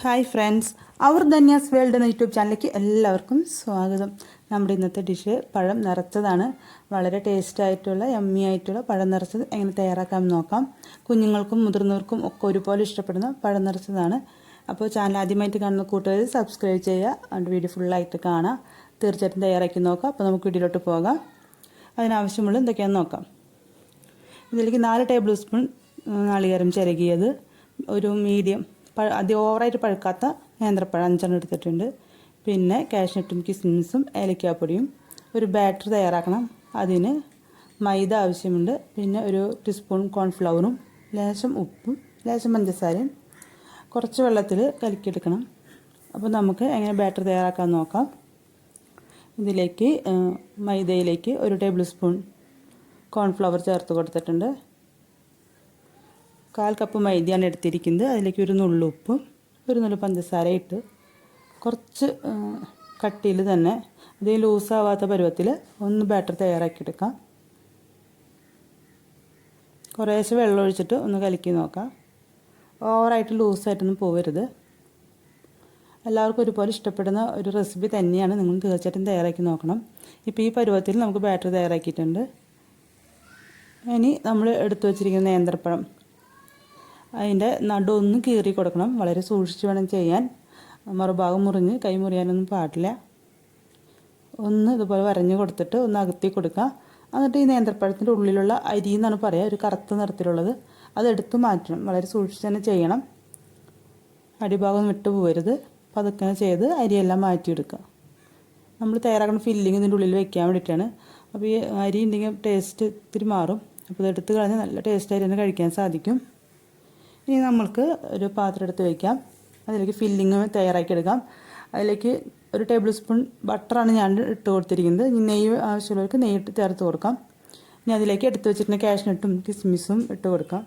Hi friends, അവർ Dhanyas world എന്ന YouTube ചാനലിലേക്ക് എല്ലാവർക്കും സ്വാഗതം. നമ്മുടെ ഇന്നത്തെ ഡിഷ് പഴം നിറച്ചതാണ്. വളരെ ടേസ്റ്റായിട്ടുള്ള യമ്മി ആയിട്ടുള്ള പഴം നിറച്ചത് എങ്ങനെ തയ്യാറാക്കാമെന്ന് നോക്കാം. കുഞ്ഞുങ്ങൾക്കും മുതിർന്നവർക്കും ഒക്കെ ഒരുപോലെ ഇഷ്ടപ്പെടുന്ന പഴം നിറച്ചതാണ്. അപ്പോൾ ചാനൽ ആദ്യമായിട്ട് കാണുന്ന കൂട്ടുകാർ സബ്സ്ക്രൈബ് ചെയ്യുക, അതുകൊണ്ട് വീഡിയോ ഫുള്ളായിട്ട് കാണാം. തീർച്ചയായിട്ടും തയ്യാറാക്കി നോക്കാം. അപ്പോൾ നമുക്ക് വീഡിയോയിലോട്ട് പോകാം. അതിനാവശ്യമുള്ള എന്തൊക്കെയാണെന്ന് നോക്കാം. ഇതിലേക്ക് 4 ടേബിൾ സ്പൂൺ നാളികേരം ചിരകിയത്, ഒരു മീഡിയം അതി ഓവറായിട്ട് പഴുക്കാത്ത നേന്ത്രപ്പഴം 5 എടുത്തിട്ടുണ്ട്. പിന്നെ കാഷ്യൂനട്ടും കിസ്മിസും ഏലക്കാപ്പൊടിയും. ഒരു ബാറ്റർ തയ്യാറാക്കണം. അതിന് മൈദ ആവശ്യമുണ്ട്. പിന്നെ ഒരു ടീസ്പൂൺ കോൺഫ്ലവറും, ലേശം ഉപ്പും, ലേശം പഞ്ചസാരയും കുറച്ച് വെള്ളത്തിൽ കലക്കിയെടുക്കണം. അപ്പോൾ നമുക്ക് എങ്ങനെ ബാറ്റർ തയ്യാറാക്കാൻ നോക്കാം. ഇതിലേക്ക് മൈദയിലേക്ക് ഒരു ടേബിൾ സ്പൂൺ കോൺഫ്ലവർ ചേർത്ത് കൊടുത്തിട്ടുണ്ട്. 1/4 കപ്പ് മൈദയാണ് എടുത്തിരിക്കുന്നത്. അതിലേക്ക് ഒരു നുള്ളു ഉപ്പും ഒരു നുള്ളു പഞ്ചസാര ഇട്ട് കുറച്ച് കട്ടിയിൽ തന്നെ അതേ ലൂസാവാത്ത പരുവത്തിൽ ഒന്ന് ബാറ്റർ തയ്യാറാക്കിയെടുക്കാം. കുറേശ്ശെ വെള്ളം ഒഴിച്ചിട്ട് ഒന്ന് കലക്കി നോക്കാം. ഓവറായിട്ട് ലൂസായിട്ടൊന്നും പോകരുത്. എല്ലാവർക്കും ഒരുപോലെ ഇഷ്ടപ്പെടുന്ന ഒരു റെസിപ്പി തന്നെയാണ്. നിങ്ങൾ തീർച്ചയായിട്ടും തയ്യാറാക്കി നോക്കണം. ഇപ്പോൾ ഈ പരുവത്തിൽ നമുക്ക് ബാറ്റർ തയ്യാറാക്കിയിട്ടുണ്ട്. ഇനി നമ്മൾ എടുത്തു വച്ചിരിക്കുന്ന നേന്ത്രപ്പഴം, അതിൻ്റെ നടുവൊന്ന് കീറി കൊടുക്കണം. വളരെ സൂക്ഷിച്ച് വേണം ചെയ്യാൻ. മറുഭാഗം മുറിഞ്ഞ് കൈ മുറിയാനൊന്നും പാടില്ല. ഒന്ന് ഇതുപോലെ വരഞ്ഞ് കൊടുത്തിട്ട് ഒന്ന് അകത്തി കൊടുക്കുക. എന്നിട്ട് ഈ നേന്ത്രപ്പഴത്തിൻ്റെ ഉള്ളിലുള്ള അരി എന്നാണ് പറയുക, ഒരു കറുത്ത നിറത്തിലുള്ളത്, അതെടുത്ത് മാറ്റണം. വളരെ സൂക്ഷിച്ച് തന്നെ ചെയ്യണം. അടിഭാഗം വിട്ടു പോകരുത്. പതുക്കെ ചെയ്ത് അരിയെല്ലാം മാറ്റിയെടുക്കുക. നമ്മൾ തയ്യാറാക്കുന്ന ഫില്ലിങ് ഇതിൻ്റെ ഉള്ളിൽ വെക്കാൻ വേണ്ടിയിട്ടാണ്. അപ്പോൾ ഈ അരി ഉണ്ടെങ്കിൽ ടേസ്റ്റ് ഇത്തിരി മാറും. അപ്പോൾ ഇതെടുത്ത് കളഞ്ഞ് നല്ല ടേസ്റ്റായിട്ട് തന്നെ കഴിക്കാൻ സാധിക്കും. ഇനി നമ്മൾക്ക് ഒരു പാത്രം എടുത്ത് വയ്ക്കാം. അതിലേക്ക് ഫില്ലിങ് തയ്യാറാക്കിയെടുക്കാം. അതിലേക്ക് ഒരു ടേബിൾ സ്പൂൺ ബട്ടറാണ് ഞാൻ ഇട്ട് കൊടുത്തിരിക്കുന്നത്. ഇനി നെയ്യ് ആവശ്യമുള്ളവർക്ക് നെയ്യ് ഇട്ട് ചേർത്ത് കൊടുക്കാം. ഇനി അതിലേക്ക് എടുത്ത് വെച്ചിട്ടുള്ള കാഷ്യൂനട്ടും കിസ്മിസും ഇട്ട് കൊടുക്കാം.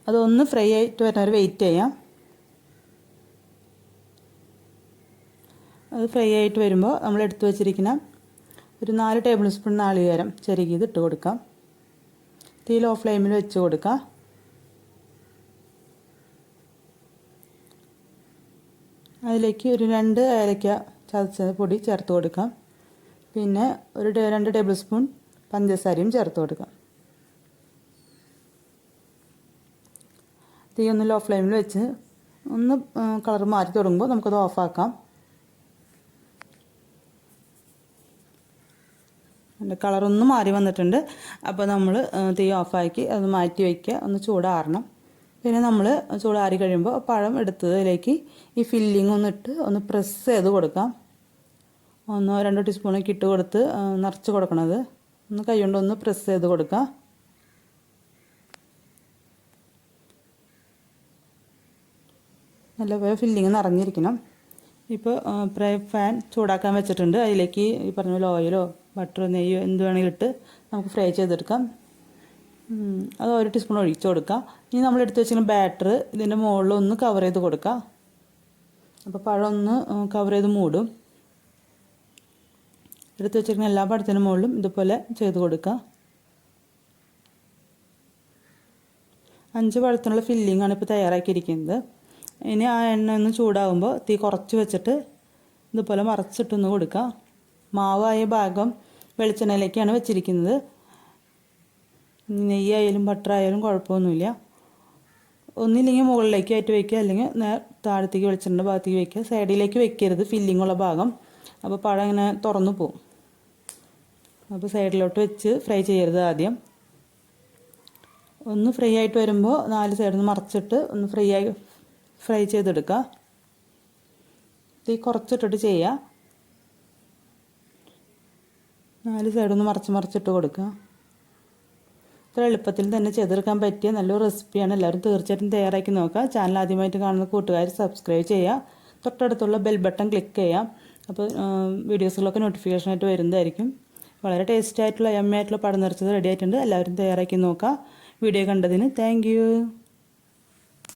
അതൊന്ന് ഫ്രൈ ആയിട്ട് വരുന്നവരെ വെയിറ്റ് ചെയ്യാം. അത് ഫ്രൈ ആയിട്ട് വരുമ്പോൾ നമ്മൾ എടുത്ത് വെച്ചിരിക്കുന്ന ഒരു 4 ടേബിൾ സ്പൂൺ നാളികേരം ചിരകിയത് ഇട്ട് കൊടുക്കാം. തീ ലോ ഫ്ലെയിമിൽ വെച്ച് കൊടുക്കുക. അതിലേക്ക് ഒരു 2 ഏലക്ക ചതച്ച പൊടി ചേർത്ത് കൊടുക്കാം. പിന്നെ ഒരു 2 ടേബിൾ സ്പൂൺ പഞ്ചസാരയും ചേർത്ത് കൊടുക്കാം. തീ ഒന്ന് ലോ ഫ്ലെയിമിൽ വെച്ച് ഒന്ന് കളർ മാറി തുടങ്ങുമ്പോൾ നമുക്കത് ഓഫാക്കാം. അതിൻ്റെ കളറൊന്നും മാറി വന്നിട്ടുണ്ട്. അപ്പോൾ നമ്മൾ തീ ഓഫാക്കി അത് മാറ്റി വയ്ക്കുക. ഒന്ന് ചൂടാറണം. പിന്നെ നമ്മൾ ചൂടാറി കഴിയുമ്പോൾ പഴം എടുത്തതിലേക്ക് ഈ ഫില്ലിംഗ് ഒന്നിട്ട് ഒന്ന് പ്രസ് ചെയ്ത് കൊടുക്കാം. 1-2 ടീസ്പൂണൊക്കെ ഇട്ട് കൊടുത്ത് നിറച്ച് കൊടുക്കണത് ഒന്ന് കൈ കൊണ്ട് ഒന്ന് പ്രസ് ചെയ്ത് കൊടുക്കാം. നല്ലപോലെ ഫില്ലിങ് നിറഞ്ഞിരിക്കണം. ഇപ്പോൾ ഫ്രൈ പാൻ ചൂടാക്കാൻ വെച്ചിട്ടുണ്ട്. അതിലേക്ക് ഈ പറഞ്ഞ പോലെ ഓയിലോ ബട്ടറോ നെയ്യോ എന്ത് വേണമെങ്കിലും ഇട്ട് നമുക്ക് ഫ്രൈ ചെയ്തെടുക്കാം. അത് 1 ടീസ്പൂൺ ഒഴിച്ച് കൊടുക്കാം. ഇനി നമ്മൾ എടുത്ത് വെച്ചിരിക്കുന്ന ബാറ്റർ ഇതിൻ്റെ മുകളിൽ ഒന്ന് കവർ ചെയ്ത് കൊടുക്കാം. അപ്പോൾ പഴം ഒന്ന് കവർ ചെയ്ത് മൂടും. എടുത്ത് വെച്ചിരിക്കുന്ന എല്ലാ പഴത്തിൻ്റെ മുകളിലും ഇതുപോലെ ചെയ്ത് കൊടുക്കുക. 5 പഴത്തിനുള്ള ഫില്ലിങ്ങാണ് ഇപ്പോൾ തയ്യാറാക്കിയിരിക്കുന്നത്. ഇനി ആ എണ്ണ ഒന്ന് ചൂടാകുമ്പോൾ തീ കുറച്ച് വെച്ചിട്ട് ഇതുപോലെ മറച്ചിട്ടൊന്ന് കൊടുക്കുക. മാവായ ഭാഗം വെളിച്ചെണ്ണയിലേക്കാണ് വെച്ചിരിക്കുന്നത്. നെയ്യായാലും ബട്ടറായാലും കുഴപ്പമൊന്നുമില്ല. ഒന്നില്ലെങ്കിൽ മുകളിലേക്കായിട്ട് വയ്ക്കുക, അല്ലെങ്കിൽ താഴത്തേക്ക് വെളിച്ചെണ്ണ ഭാഗത്തേക്ക് വയ്ക്കുക. സൈഡിലേക്ക് വെക്കരുത് ഫില്ലിങ്ങുള്ള ഭാഗം. അപ്പോൾ പഴം ഇങ്ങനെ തുറന്നു പോകും. അപ്പോൾ സൈഡിലോട്ട് വെച്ച് ഫ്രൈ ചെയ്യരുത്. ആദ്യം ഒന്ന് ഫ്രൈ ആയിട്ട് വരുമ്പോൾ 4 സൈഡിൽ നിന്ന് മറച്ചിട്ട് ഒന്ന് ഫ്രൈ ചെയ്തെടുക്കുക. തീ കുറച്ചിട്ടിട്ട് ചെയ്യുക. 4 സൈഡൊന്ന് മറിച്ചിട്ട് കൊടുക്കുക. ഇത്ര എളുപ്പത്തിൽ തന്നെ ചെയ്തെടുക്കാൻ പറ്റിയ നല്ലൊരു റെസിപ്പിയാണ്. എല്ലാവരും തീർച്ചയായിട്ടും തയ്യാറാക്കി നോക്കുക. ചാനൽ ആദ്യമായിട്ട് കാണുന്ന കൂട്ടുകാർ സബ്സ്ക്രൈബ് ചെയ്യുക. തൊട്ടടുത്തുള്ള ബെൽ ബട്ടൺ ക്ലിക്ക് ചെയ്യാം. അപ്പോൾ വീഡിയോസുകളൊക്കെ നോട്ടിഫിക്കേഷനായിട്ട് വരുന്നതായിരിക്കും. വളരെ ടേസ്റ്റായിട്ടുള്ള യമ്മി ആയിട്ടുള്ള പഴം നിറച്ചത് റെഡി ആയിട്ടുണ്ട്. എല്ലാവരും തയ്യാറാക്കി നോക്കുക. വീഡിയോ കണ്ടതിന് താങ്ക് യു.